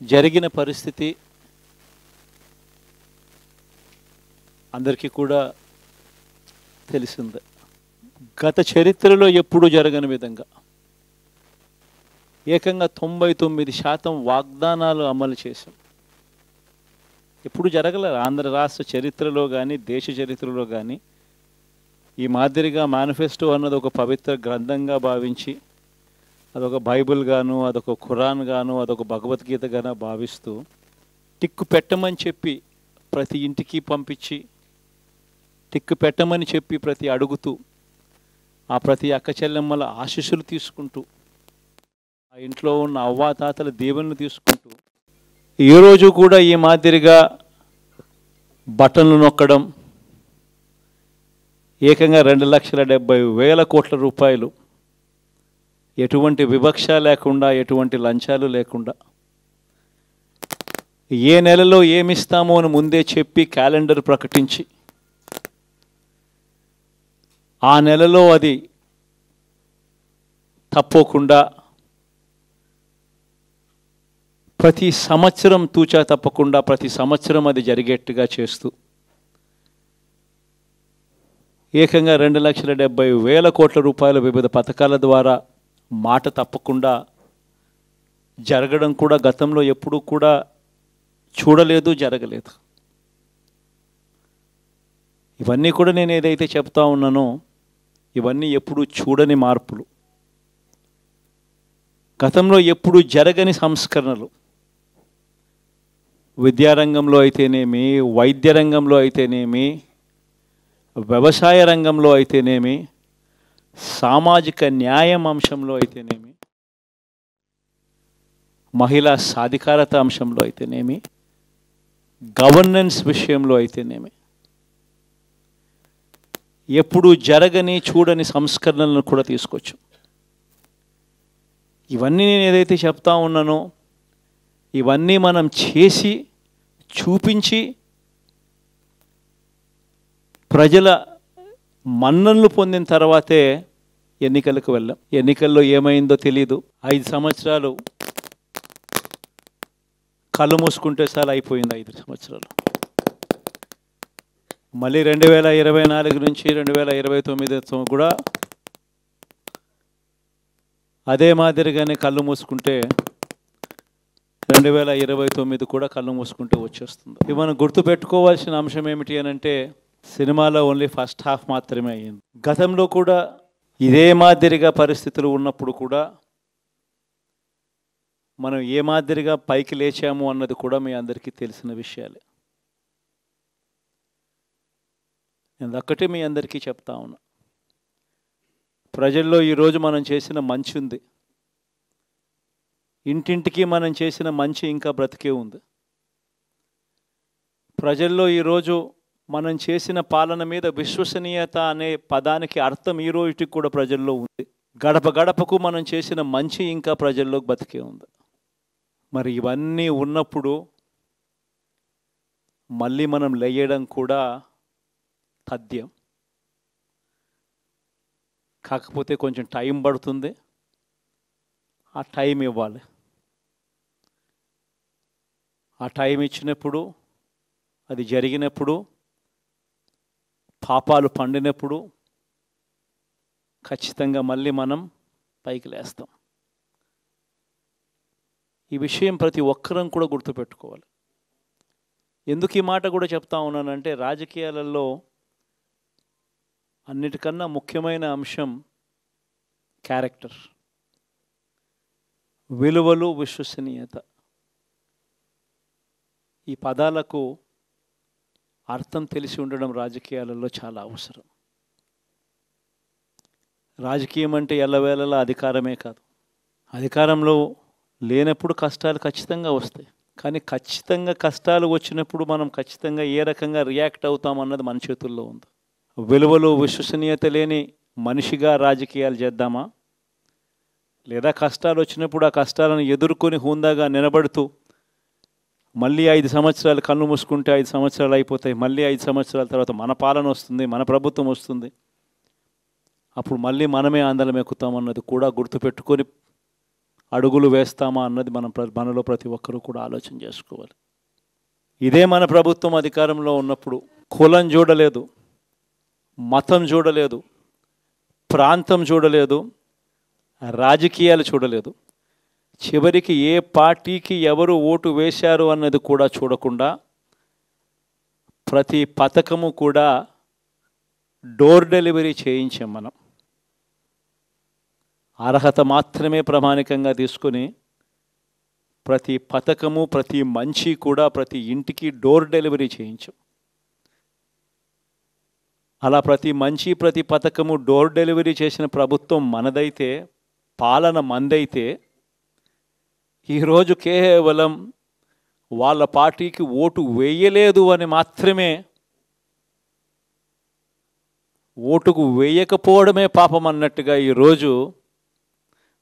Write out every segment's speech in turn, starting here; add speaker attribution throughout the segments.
Speaker 1: జరిగిన పరిస్థితి అందరికీ కూడా తెలిసిందే. గత చరిత్రలో ఎప్పుడూ జరగని విధంగా ఏకంగా 99% వాగ్దానాలు అమలు చేశాం. ఎప్పుడు జరగలేదు ఆంధ్ర రాష్ట్ర చరిత్రలో కానీ దేశ చరిత్రలో కానీ ఈ మాదిరిగా మేనిఫెస్టో అన్నది ఒక పవిత్ర గ్రంథంగా భావించి అదొక బైబిల్ గాను, అదొక ఖురాన్ గాను, అదొక భగవద్గీత గాను భావిస్తూ టిక్కు పెట్టమని చెప్పి ప్రతి ఇంటికి పంపించి టిక్కు పెట్టమని చెప్పి ప్రతి అడుగుతూ ఆ ప్రతి అక్క చెల్లెమ్మల ఆశీస్సులు తీసుకుంటూ ఆ ఇంట్లో ఉన్న అవ్వాతాతల దీవెనలు తీసుకుంటూ ఈరోజు కూడా ఈ మాదిరిగా బటన్లు నొక్కడం ఏకంగా 2,70,000 కోట్ల రూపాయలు ఎటువంటి వివక్ష లేకుండా ఎటువంటి లంచాలు లేకుండా ఏ నెలలో ఏమిస్తామో అని ముందే చెప్పి క్యాలెండర్ ప్రకటించి ఆ నెలలో అది తప్పకుండా ప్రతి సంవత్సరం తూచా తప్పకుండా ప్రతి సంవత్సరం అది జరిగేట్టుగా చేస్తూ ఏకంగా 2,70,000 కోట్ల రూపాయల వివిధ పథకాల ద్వారా మాట తప్పకుండా జరగడం కూడా గతంలో ఎప్పుడూ కూడా చూడలేదు, జరగలేదు. ఇవన్నీ కూడా నేను ఏదైతే చెప్తా ఉన్నానో ఇవన్నీ ఎప్పుడూ చూడని మార్పులు, గతంలో ఎప్పుడూ జరగని సంస్కరణలు. విద్యారంగంలో అయితేనేమి, వైద్య రంగంలో అయితేనేమి, వ్యవసాయ రంగంలో అయితేనేమి, సామాజిక న్యాయం అంశంలో అయితేనేమి, మహిళా సాధికారత అంశంలో అయితేనేమి, గవర్నెన్స్ విషయంలో అయితేనేమి ఎప్పుడూ జరగని చూడని సంస్కరణలను కూడా తీసుకొచ్చు. ఇవన్నీ నేను ఏదైతే చెప్తా ఉన్నానో ఇవన్నీ మనం చేసి చూపించి ప్రజల మన్ననలు పొందిన తర్వాతే ఎన్నికలకు వెళ్ళాం. ఎన్నికల్లో ఏమైందో తెలీదు. 5 సంవత్సరాలు కళ్ళు మూసుకుంటే చాలా అయిపోయింది. 5 సంవత్సరాలు మళ్ళీ 2024 నుంచి 2029 కూడా అదే మాదిరిగానే కళ్ళు మూసుకుంటే 2029 కూడా కళ్ళు మూసుకుంటే వచ్చేస్తుంది. ఇవి మనం గుర్తుపెట్టుకోవాల్సిన అంశం ఏమిటి అని అంటే సినిమాలో ఓన్లీ ఫస్ట్ హాఫ్ మాత్రమే అయ్యింది. గతంలో కూడా ఇదే మాదిరిగా పరిస్థితులు ఉన్నప్పుడు కూడా మనం ఏ మాదిరిగా పైకి లేచాము అన్నది కూడా మీ అందరికీ తెలిసిన విషయాలే. నేను ఒక్కటే మీ అందరికీ చెప్తా ఉన్నా, ప్రజల్లో ఈరోజు మనం చేసిన మంచి ఉంది, ఇంటింటికి మనం చేసిన మంచి ఇంకా బ్రతికే ఉంది. ప్రజల్లో ఈరోజు మనం చేసిన పాలన మీద విశ్వసనీయత అనే పదానికి అర్థం ఈ రోజుకి కూడా ప్రజల్లో ఉంది. గడప గడపకు మనం చేసిన మంచి ఇంకా ప్రజల్లో బతికే ఉంది. మరి ఇవన్నీ ఉన్నప్పుడు మళ్ళీ మనం లేయడం కూడా తథ్యం. కాకపోతే కొంచెం టైం పడుతుంది, ఆ టైం ఇవ్వాలి. ఆ టైం ఇచ్చినప్పుడు, అది జరిగినప్పుడు, పాపాలు పండినప్పుడు ఖచ్చితంగా మళ్ళీ మనం పైకి లేస్తాం. ఈ విషయం ప్రతి ఒక్కరం కూడా గుర్తుపెట్టుకోవాలి. ఎందుకు ఈ మాట కూడా చెప్తా ఉన్నానంటే రాజకీయాలలో అన్నిటికన్నా ముఖ్యమైన అంశం క్యారెక్టర్, విలువలు, విశ్వసనీయత. ఈ పదాలకు అర్థం తెలిసి ఉండడం రాజకీయాలలో చాలా అవసరం. రాజకీయం అంటే ఎల్లవేళలా అధికారమే కాదు. అధికారంలో లేనప్పుడు కష్టాలు ఖచ్చితంగా వస్తాయి, కానీ ఖచ్చితంగా కష్టాలు వచ్చినప్పుడు మనం ఖచ్చితంగా ఏ రకంగా రియాక్ట్ అవుతాం అన్నది మన చేతుల్లో ఉంది. విలువలు, విశ్వసనీయత లేని మనిషిగా రాజకీయాలు చేద్దామా, లేదా కష్టాలు వచ్చినప్పుడు ఆ కష్టాలను ఎదుర్కొని హుందాగా నిలబడుతూ మళ్ళీ 5 సంవత్సరాలు కళ్ళు మూసుకుంటే 5 సంవత్సరాలు అయిపోతాయి, మళ్ళీ 5 సంవత్సరాల తర్వాత మన పాలన వస్తుంది, మన ప్రభుత్వం వస్తుంది, అప్పుడు మళ్ళీ మనమే ఆందోళన ఎక్కుతామన్నది కూడా గుర్తుపెట్టుకొని అడుగులు వేస్తామా అన్నది మనలో ప్రతి ఒక్కరూ కూడా ఆలోచన చేసుకోవాలి. ఇదే మన ప్రభుత్వం అధికారంలో ఉన్నప్పుడు కులం చూడలేదు, మతం చూడలేదు, ప్రాంతం చూడలేదు, రాజకీయాలు చూడలేదు. చివరికి ఏ పార్టీకి ఎవరు ఓటు వేశారు అన్నది కూడా చూడకుండా ప్రతి పథకము కూడా డోర్ డెలివరీ చేయించాం మనం. అర్హత మాత్రమే ప్రామాణికంగా తీసుకుని ప్రతి పథకము, ప్రతి మంచి కూడా ప్రతి ఇంటికి డోర్ డెలివరీ చేయించాం. అలా ప్రతి మంచి, ప్రతి పథకము డోర్ డెలివరీ చేసిన ప్రభుత్వం మనదైతే, పాలన మందైతే, ఈరోజు కేవలం వాళ్ళ పార్టీకి ఓటు వేయలేదు అని మాత్రమే, ఓటుకు వేయకపోవడమే పాపం అన్నట్టుగా ఈరోజు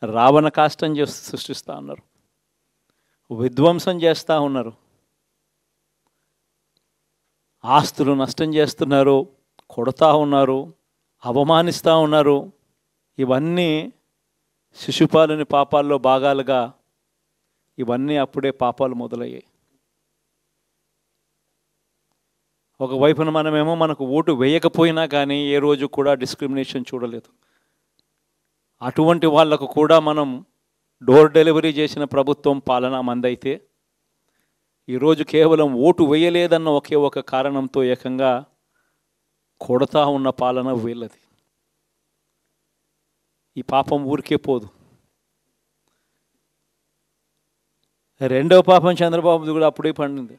Speaker 1: రావణ కాష్టం సృష్టిస్తూ ఉన్నారు, విధ్వంసం చేస్తూ ఉన్నారు, ఆస్తులు నష్టం చేస్తున్నారు, కొడతా ఉన్నారు, అవమానిస్తూ ఉన్నారు. ఇవన్నీ శిశుపాలుని పాపాల్లో భాగాలుగా ఇవన్నీ అప్పుడే పాపాలు మొదలయ్యాయి. ఒకవైపున మనమేమో మనకు ఓటు వేయకపోయినా కానీ ఏ రోజు కూడా డిస్క్రిమినేషన్ చూడలేదు. అటువంటి వాళ్లకు కూడా మనం డోర్ డెలివరీ చేసిన ప్రభుత్వం పాలన మందైతే, ఈరోజు కేవలం ఓటు వేయలేదన్న ఒకే ఒక కారణంతో ఏకంగా కొడతా ఉన్న పాలన వీళ్ళది. ఈ పాపం ఊరికే పోదు. రెండవ పాపం చంద్రబాబుది కూడా అప్పుడే పండింది.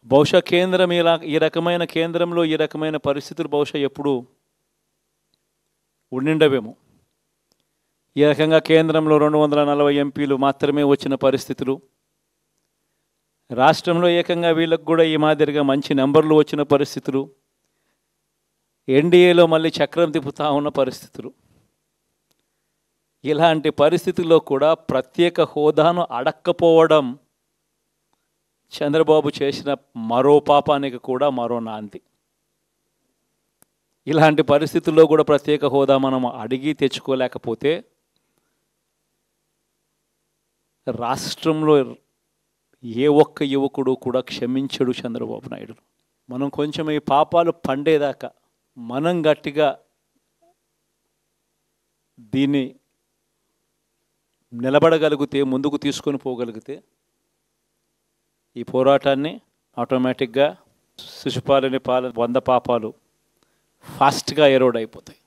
Speaker 1: బహుశా కేంద్రం ఈ రకమైన కేంద్రంలో ఈ రకమైన పరిస్థితులు బహుశా ఎప్పుడు ఉండిండవేమో. ఈ రకంగా కేంద్రంలో 240 ఎంపీలు మాత్రమే వచ్చిన పరిస్థితులు, రాష్ట్రంలో ఏకంగా వీళ్ళకు కూడా ఈ మాదిరిగా మంచి నెంబర్లు వచ్చిన పరిస్థితులు, ఎన్డీఏలో మళ్ళీ చక్రం తిప్పుతా ఉన్న పరిస్థితులు. ఇలాంటి పరిస్థితుల్లో కూడా ప్రత్యేక హోదాను అడక్కపోవడం చంద్రబాబు చేసిన మరో పాపానికి కూడా మరో నాంది. ఇలాంటి పరిస్థితుల్లో కూడా ప్రత్యేక హోదా మనం అడిగి తెచ్చుకోలేకపోతే రాష్ట్రంలో ఏ ఒక్క యువకుడు కూడా క్షమించడు చంద్రబాబు నాయుడు. మనం కొంచెం ఈ పాపాలు పండేదాకా మనం గట్టిగా దీన్ని నిలబడగలిగితే, ముందుకు తీసుకొని పోగలిగితే ఈ పోరాటాన్ని ఆటోమేటిక్గా శిశుపాలని 100 పాపాలు ఫాస్ట్గా ఎరోడ్ అయిపోతాయి.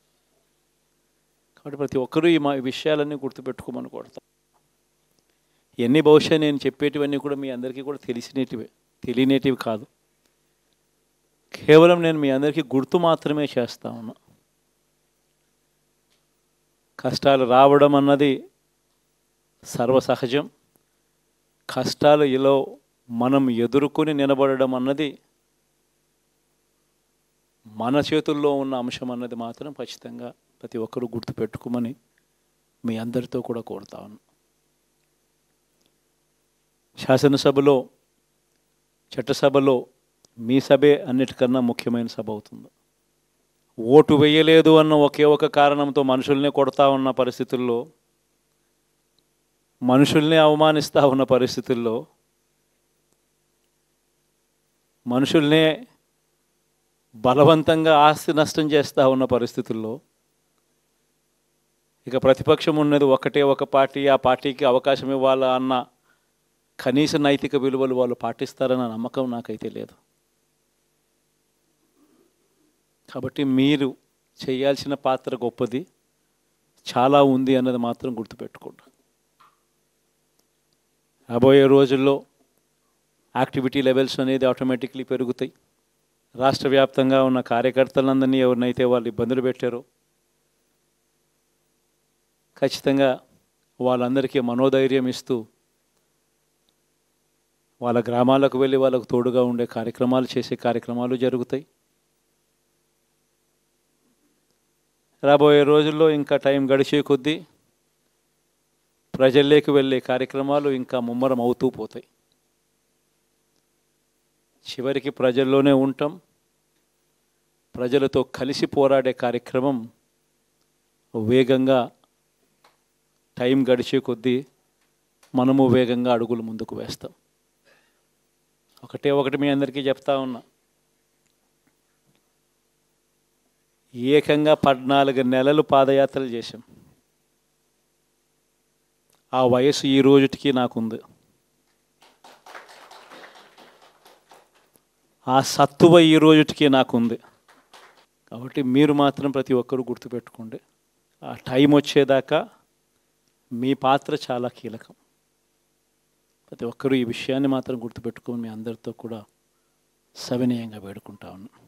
Speaker 1: కాబట్టి ప్రతి ఒక్కరూ ఈ విషయాలన్నీ గుర్తుపెట్టుకోమని కోరుతాం. ఇవన్నీ బహుశా నేను చెప్పేటివన్నీ కూడా మీ అందరికీ కూడా తెలియనేటివి కాదు. కేవలం నేను మీ అందరికీ గుర్తు మాత్రమే చేస్తా ఉన్నా. కష్టాలు రావడం అన్నది సర్వసహజం. కష్టాలు ఇలా మనం ఎదుర్కొని నిలబడడం అన్నది మన చేతుల్లో ఉన్న అంశం అన్నది మాత్రం ఖచ్చితంగా ప్రతి ఒక్కరూ గుర్తుపెట్టుకోమని మీ అందరితో కూడా కోరుతా ఉన్నాను. శాసనసభలో, చట్టసభలో మీ సభే అన్నిటికన్నా ముఖ్యమైన సభ అవుతుంది. ఓటు వేయలేదు అన్న ఒకే ఒక కారణంతో మనుషుల్ని కొడతా ఉన్న పరిస్థితుల్లో, మనుషుల్ని అవమానిస్తూ ఉన్న పరిస్థితుల్లో, మనుషుల్నే బలవంతంగా ఆస్తి నష్టం చేస్తూ ఉన్న పరిస్థితుల్లో ఇక ప్రతిపక్షం ఉన్నది ఒకటే ఒక పార్టీ, ఆ పార్టీకి అవకాశం ఇవ్వాలా అన్న కనీస నైతిక విలువలు వాళ్ళు పాటిస్తారన్న నమ్మకం నాకైతే లేదు. కాబట్టి మీరు చేయాల్సిన పాత్ర గొప్పది, చాలా ఉంది అన్నది మాత్రం గుర్తుపెట్టుకోండి. రాబోయే రోజుల్లో యాక్టివిటీ లెవెల్స్ అనేది ఆటోమేటిక్లీ పెరుగుతాయి. రాష్ట్ర వ్యాప్తంగా ఉన్న కార్యకర్తలందరినీ ఎవరినైతే వాళ్ళు ఇబ్బందులు పెట్టారో ఖచ్చితంగా వాళ్ళందరికీ మనోధైర్యం ఇస్తూ వాళ్ళ గ్రామాలకు వెళ్ళి వాళ్ళకు తోడుగా ఉండే కార్యక్రమాలు చేసే కార్యక్రమాలు జరుగుతాయి. రాబోయే రోజుల్లో ఇంకా టైం గడిచే కొద్దీ ప్రజల్లోకి వెళ్ళే కార్యక్రమాలు ఇంకా ముమ్మరం అవుతూ పోతాయి. చివరికి ప్రజల్లోనే ఉంటాం. ప్రజలతో కలిసి పోరాడే కార్యక్రమం వేగంగా టైం గడిచే కొద్దీ మనము వేగంగా అడుగులు ముందుకు వేస్తాం. ఒకటి మీ అందరికీ చెప్తా ఉన్నా, ఏకంగా 14 నెలలు పాదయాత్రలు చేశాం. ఆ వయసు ఈ రోజుటికి నాకుంది. ఆ సత్తువ ఈ రోజుటికి నాకుంది. కాబట్టి మీరు మాత్రం ప్రతి ఒక్కరూ గుర్తుపెట్టుకోండి, ఆ టైం వచ్చేదాకా మీ పాత్ర చాలా కీలకం. ప్రతి ఒక్కరూ ఈ విషయాన్ని మాత్రం గుర్తుపెట్టుకొని మీ అందరితో కూడా సవినయంగా వేడుకుంటా ఉన్నాను.